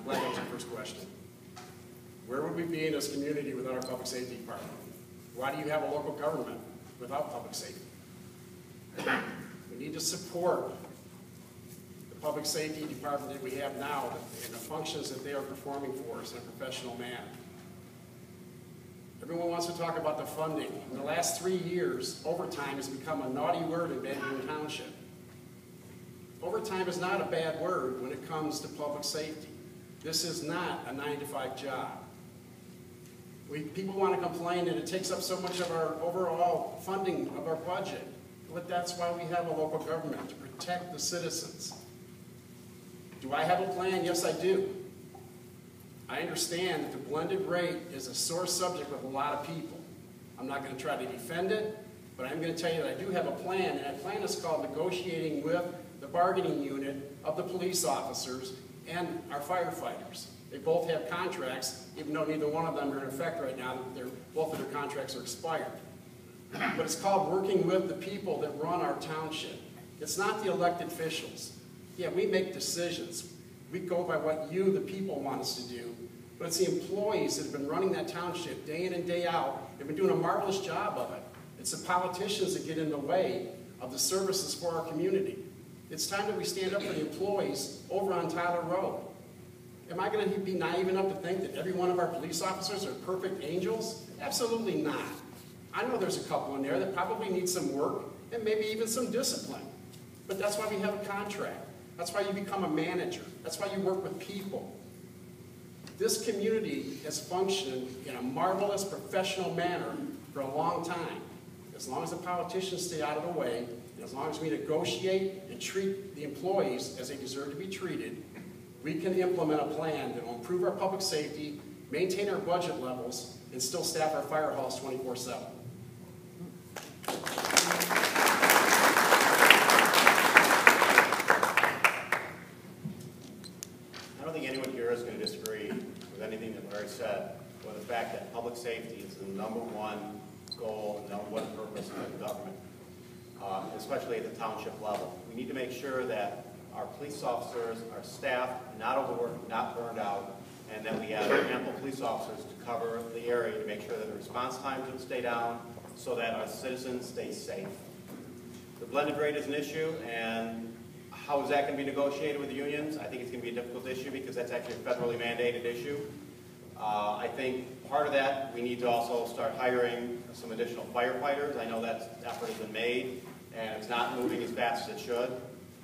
glad that was your first question. Where would we be in this community without our public safety department? Why do you have a local government without public safety? We need to support the public safety department that we have now and the functions that they are performing for us in a professional manner. Everyone wants to talk about the funding. In the last 3 years, overtime has become a naughty word in Van Buren Township. Overtime is not a bad word when it comes to public safety. This is not a 9-to-5 job. People want to complain that it takes up so much of our overall funding of our budget. But that's why we have a local government, to protect the citizens. Do I have a plan? Yes, I do. I understand that the blended rate is a sore subject with a lot of people. I'm not going to try to defend it, but I'm going to tell you that I do have a plan, and that plan is called negotiating with the bargaining unit of the police officers and our firefighters. They both have contracts, even though neither one of them are in effect right now. Both of their contracts are expired. But it's called working with the people that run our township. It's not the elected officials. Yeah, we make decisions. We go by what you, the people, want us to do. But it's the employees that have been running that township day in and day out. They've been doing a marvelous job of it. It's the politicians that get in the way of the services for our community. It's time that we stand up for the employees over on Tyler Road. Am I going to be naive enough to think that every one of our police officers are perfect angels? Absolutely not. I know there's a couple in there that probably need some work and maybe even some discipline. But that's why we have a contract. That's why you become a manager. That's why you work with people. This community has functioned in a marvelous professional manner for a long time. As long as the politicians stay out of the way, and as long as we negotiate and treat the employees as they deserve to be treated, we can implement a plan that will improve our public safety, maintain our budget levels, and still staff our fire halls 24/7. I don't think anyone here is going to disagree with anything that Larry said, or the fact that public safety is the #1 goal and #1 purpose of the government, especially at the township level. We need to make sure that our police officers are staffed, not overworked, not burned out, and that we have ample police officers to cover the area to make sure that the response times will stay down so that our citizens stay safe. The blended rate is an issue, and how is that going to be negotiated with the unions? I think it's going to be a difficult issue because that's actually a federally mandated issue. I think part of that, we need to also start hiring some additional firefighters. I know that effort has been made, and it's not moving as fast as it should.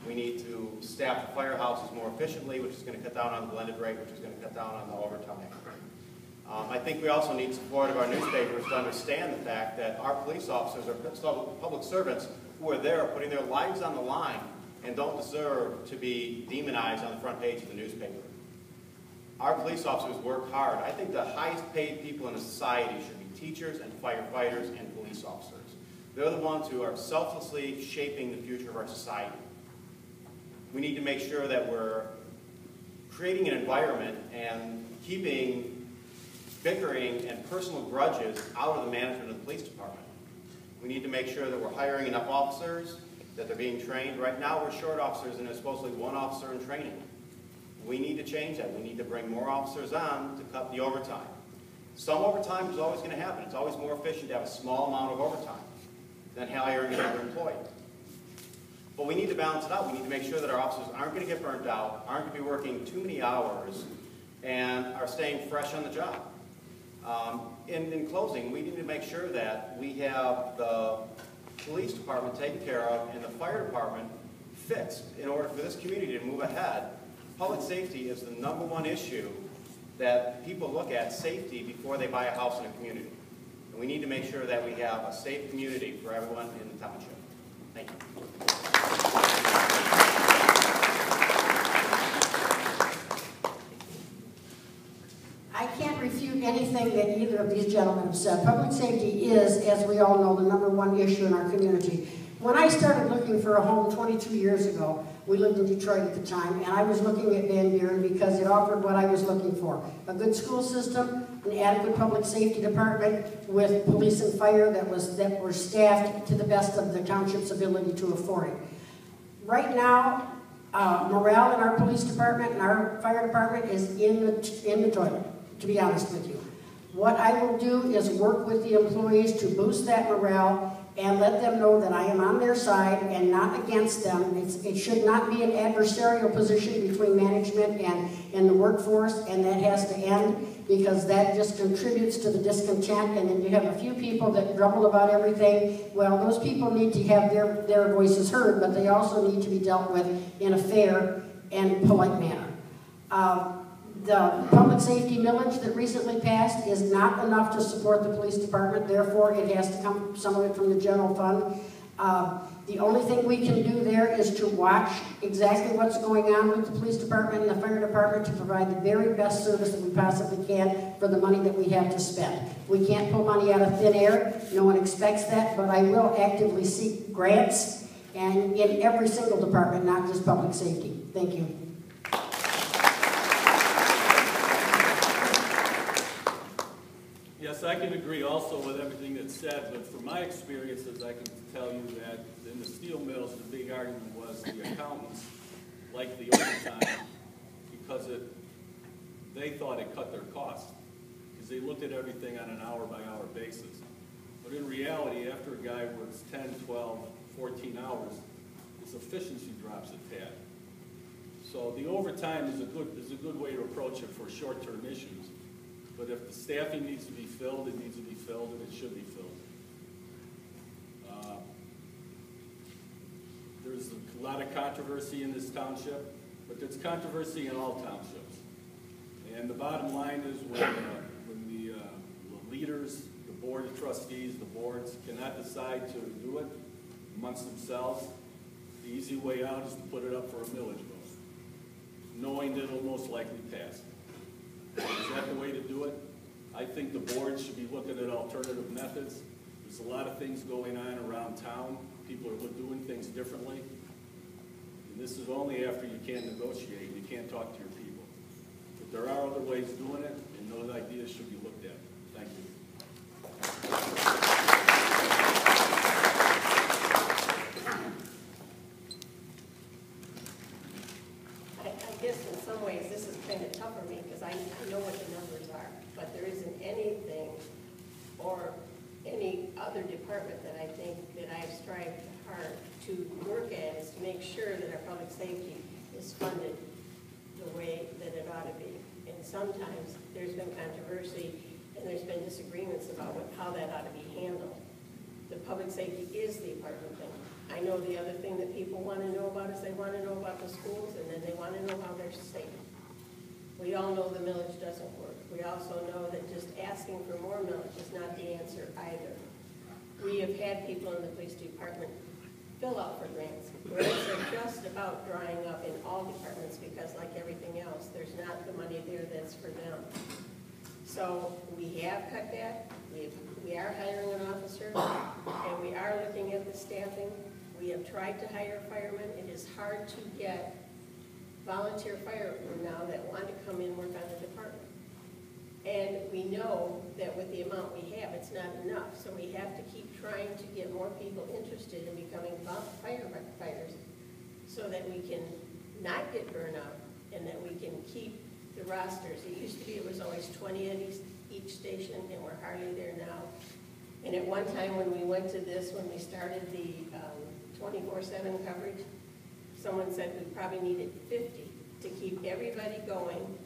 We need to staff the firehouses more efficiently, which is going to cut down on the blended rate, which is going to cut down on the overtime. I think we also need support of our newspapers to understand the fact that our police officers are public servants who are there putting their lives on the line and don't deserve to be demonized on the front page of the newspaper. Our police officers work hard. I think the highest paid people in a society should be teachers and firefighters and police officers. They're the ones who are selflessly shaping the future of our society. We need to make sure that we're creating an environment and keeping bickering and personal grudges out of the management of the police department. We need to make sure that we're hiring enough officers, that they're being trained. Right now we're short officers and there's supposedly 1 officer in training. We need to change that. We need to bring more officers on to cut the overtime. Some overtime is always going to happen. It's always more efficient to have a small amount of overtime than hiring another employee. But we need to balance it out. We need to make sure that our officers aren't going to get burnt out, aren't going to be working too many hours, and are staying fresh on the job. In closing, we need to make sure that we have the police department taken care of and the fire department fixed in order for this community to move ahead. Public safety is the #1 issue that people look at, safety, before they buy a house in a community. And we need to make sure that we have a safe community for everyone in the township. Thank you. I can't refute anything that either of these gentlemen have said. Public safety is, as we all know, the #1 issue in our community. When I started looking for a home 22 years ago, we lived in Detroit at the time, and I was looking at Van Buren because it offered what I was looking for. A good school system, an adequate public safety department with police and fire that were staffed to the best of the township's ability to afford it. Right now, Morale in our police department and our fire department is in the toilet, to be honest with you. What I will do is work with the employees to boost that morale and let them know that I am on their side and not against them. It should not be an adversarial position between management and the workforce, and that has to end, because that just contributes to the discontent, and then you have a few people that grumble about everything. Well, those people need to have their voices heard, but they also need to be dealt with in a fair and polite manner. The public safety millage that recently passed is not enough to support the police department, therefore it has to come, some of it, from the general fund. The only thing we can do there is to watch exactly what's going on with the police department and the fire department to provide the very best service that we possibly can for the money that we have to spend. We can't pull money out of thin air, no one expects that, but I will actively seek grants, and in every single department, not just public safety. Thank you. Yes, I can agree also with everything that's said, but from my experiences, I can tell you that in the steel mills, the big argument was the accountants liked the overtime because they thought it cut their costs, because they looked at everything on an hour-by-hour basis. But in reality, after a guy works 10, 12, 14 hours, his efficiency drops a tad. So the overtime is a good way to approach it for short-term issues. But if the staffing needs to be filled, it needs to be filled, and it should be filled. There's a lot of controversy in this township, but there's controversy in all townships. And the bottom line is when the leaders, the board of trustees, the boards cannot decide to do it amongst themselves, the easy way out is to put it up for a millage vote, knowing that it'll most likely pass. Is that the way to do it? I think the board should be looking at alternative methods. There's a lot of things going on around town. People are doing things differently. And this is only after you can't negotiate and you can't talk to your people. But there are other ways of doing it, and those ideas should be looked at. Thank you. I guess in some ways this is kind of tough for me because I know what the numbers are, but there isn't anything or any other department that I think that I've strived hard to work at is to make sure that our public safety is funded the way that it ought to be. And sometimes there's been controversy and there's been disagreements about how that ought to be handled. The public safety is the important thing. I know the other thing that people want to know about is they want to know about the schools, and then they want to know how they're safe. We all know the millage doesn't work. We also know that just asking for more millage is not the answer either. We have had people in the police department fill out for grants. Grants are just about drying up in all departments because, like everything else, there's not the money there that's for them. So we have cut back. We are hiring an officer, and we are looking at the staffing. We have tried to hire firemen. It is hard to get volunteer firemen now that want to come in and work on the department. And we know that with the amount we have, it's not enough. So we have to keep trying to get more people interested in becoming firefighters so that we can not get burned out and that we can keep the rosters. It used to be it was always 20 at each station, and we're hardly there now. And at one time when we went to this, when we started the 24/7 coverage, someone said we probably needed 50 to keep everybody going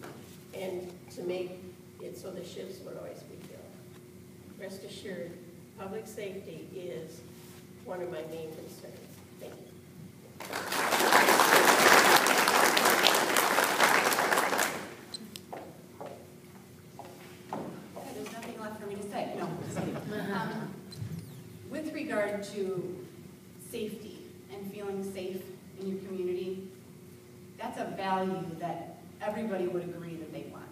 and to make it so the shifts would always be filled. Rest assured, public safety is one of my main concerns. Thank you. There's nothing left for me to say. No, just kidding. With regard to safety and feeling safe in your community, that's a value that everybody would agree that they want.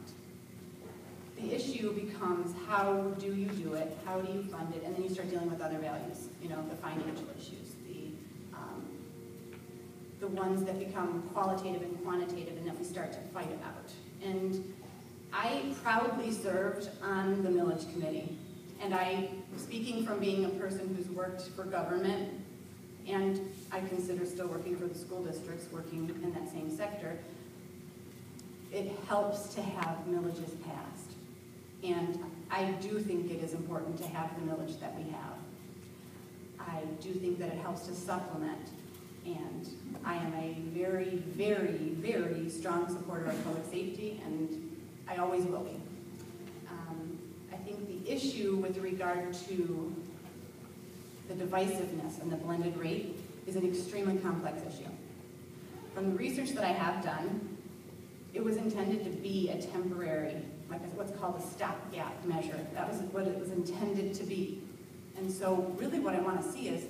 The issue becomes how do you do it, how do you fund it, and then you start dealing with other values, the financial issues, the ones that become qualitative and quantitative and that we start to fight about. And I proudly served on the millage committee, and speaking from being a person who's worked for government and I consider still working for the school districts, working in that same sector, it helps to have millages passed. And I do think it is important to have the millage that we have. I do think that it helps to supplement, and I am a very, very, very strong supporter of public safety, and I always will be. I think the issue with regard to the divisiveness and the blended rate is an extremely complex issue. From the research that I have done, it was intended to be a temporary, like what's called a stopgap measure. That was what it was intended to be. And so really what I want to see is,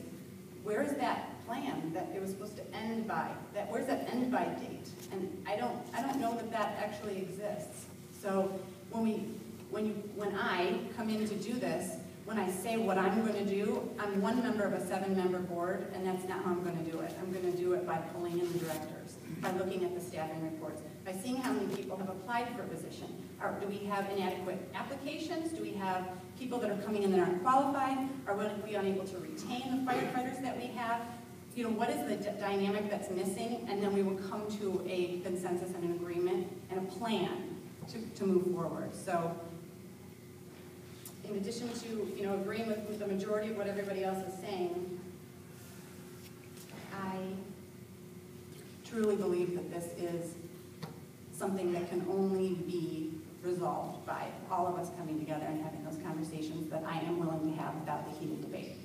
where is that plan that it was supposed to end by? Where's that end by date? And I don't know that that actually exists. So when I come in to do this, when I say what I'm going to do, I'm one member of a 7-member board, and that's not how I'm going to do it. I'm going to do it by pulling in the directors, by looking at the staffing reports, by seeing how many people have applied for a position. Do we have inadequate applications? Do we have people that are coming in that aren't qualified? Are we unable to retain the firefighters that we have? You know, what is the dynamic that's missing? And then we will come to a consensus and an agreement and a plan to move forward. So, in addition to, agreeing with the majority of what everybody else is saying, I truly believe that this is something that can only be resolved by all of us coming together and having those conversations that I am willing to have without the heated debate.